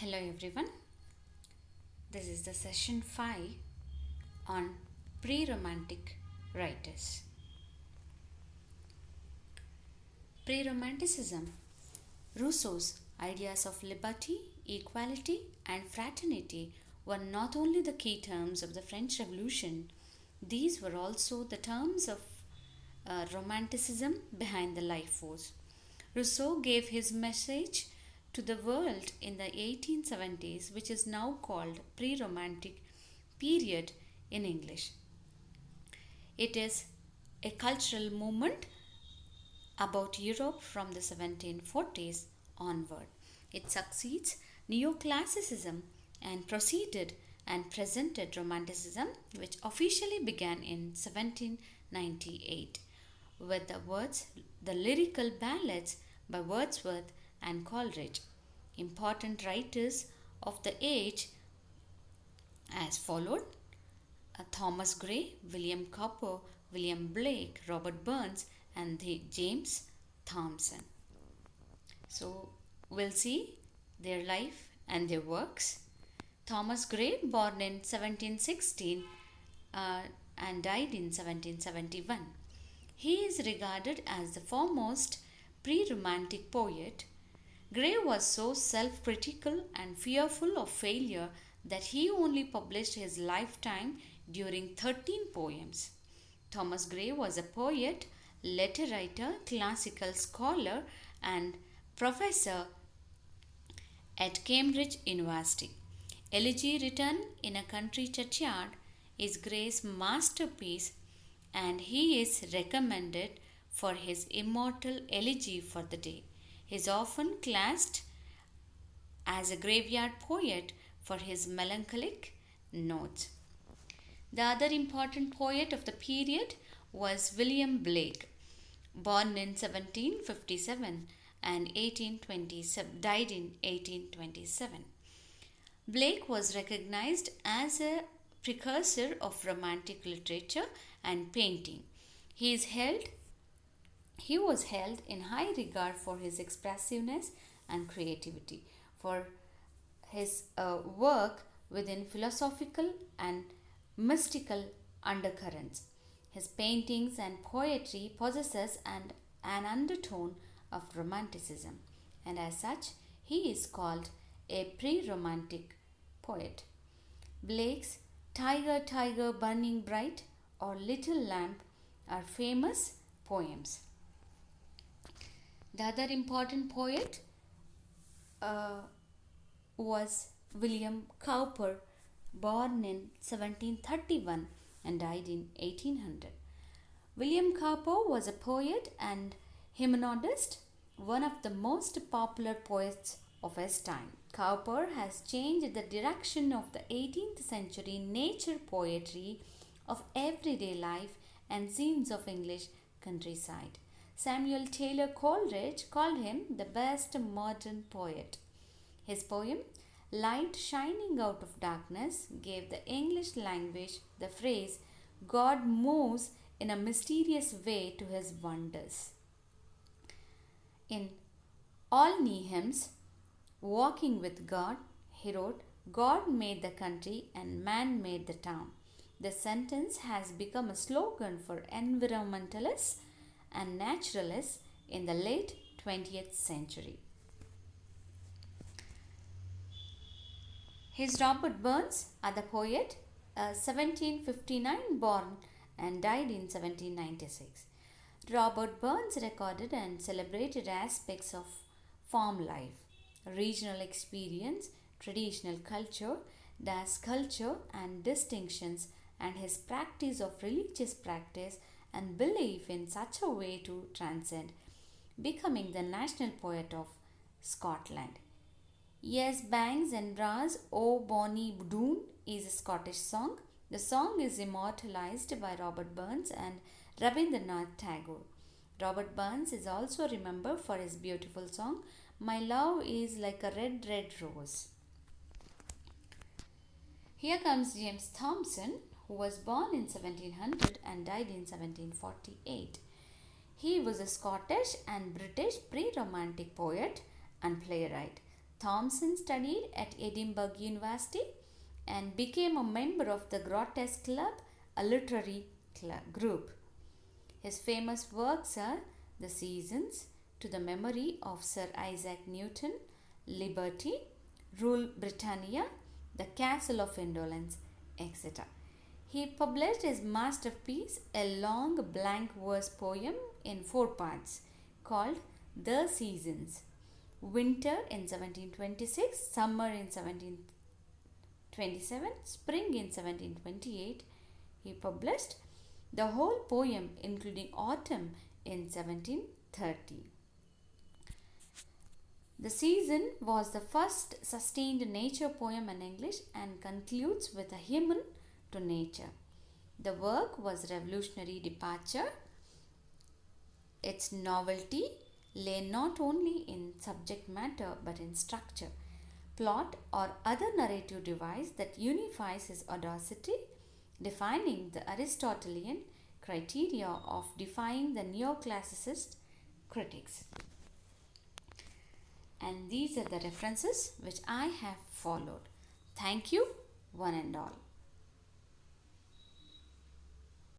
Hello everyone. This is the session 5 on pre-romantic writers. Pre-romanticism. Rousseau's ideas of liberty, equality and fraternity were not only the key terms of the French Revolution, these were also the terms of romanticism behind the life force. Rousseau gave his message to the world in the 1870s, which is now called pre-romantic period in English. It is a cultural movement about Europe from the 1740s onward. It succeeds neoclassicism and proceeded and presented romanticism, which officially began in 1798 with the lyrical ballads by Wordsworth and Coleridge. Important writers of the age as followed: Thomas Gray, William Cowper, William Blake, Robert Burns, and James Thompson. So we'll see their life and their works. Thomas Gray, born in 1716 and died in 1771. He is regarded as the foremost pre-romantic poet. Gray was so self-critical and fearful of failure that he only published his lifetime during 13 poems. Thomas Gray was a poet, letter writer, classical scholar, and professor at Cambridge University. Elegy written in a country churchyard is Gray's masterpiece, and he is recommended for his immortal elegy for the day. He is often classed as a graveyard poet for his melancholic notes. The other important poet of the period was William Blake, born in 1757 and 1827, died in 1827. Blake was recognized as a precursor of romantic literature and painting. He was held in high regard for his expressiveness and creativity, for his work within philosophical and mystical undercurrents. His paintings and poetry possesses an undertone of romanticism, and as such he is called a pre-romantic poet. Blake's Tiger, Tiger, Burning Bright or Little Lamp are famous poems. The other important poet was William Cowper, born in 1731 and died in 1800. William Cowper was a poet and hymnodist, one of the most popular poets of his time. Cowper has changed the direction of the 18th century nature poetry of everyday life and scenes of English countryside. Samuel Taylor Coleridge called him the best modern poet. His poem, Light Shining Out of Darkness, gave the English language the phrase, God moves in a mysterious way to his wonders. In Olney Hymns, Walking with God, he wrote, God made the country and man made the town. The sentence has become a slogan for environmentalists and naturalists in the late 20th century. His Robert Burns, other poet, 1759 born and died in 1796. Robert Burns recorded and celebrated aspects of farm life, regional experience, traditional culture, das culture and distinctions, and his practice of religious practice and belief in such a way to transcend, becoming the national poet of Scotland. Yes, Bangs and Bras, O Bonnie Doon is a Scottish song. The song is immortalized by Robert Burns and Rabindranath Tagore. Robert Burns is also remembered for his beautiful song, My Love is Like a Red, Red Rose. Here comes James Thompson, who was born in 1700 and died in 1748. He was a Scottish and British pre-romantic poet and playwright. Thompson studied at Edinburgh University and became a member of the Grotesque Club, a literary group. His famous works are The Seasons, To the Memory of Sir Isaac Newton, Liberty, Rule Britannia, The Castle of Indolence, etc. He published his masterpiece, a long blank verse poem in 4 parts called The Seasons. Winter in 1726, summer in 1727, spring in 1728. He published the whole poem including autumn in 1730. The Season was the first sustained nature poem in English and concludes with a hymn to nature. The work was a revolutionary departure. Its novelty lay not only in subject matter but in structure, plot, or other narrative device that unifies his audacity, defining the Aristotelian criteria of defying the neoclassicist critics. And these are the references which I have followed. Thank you, one and all.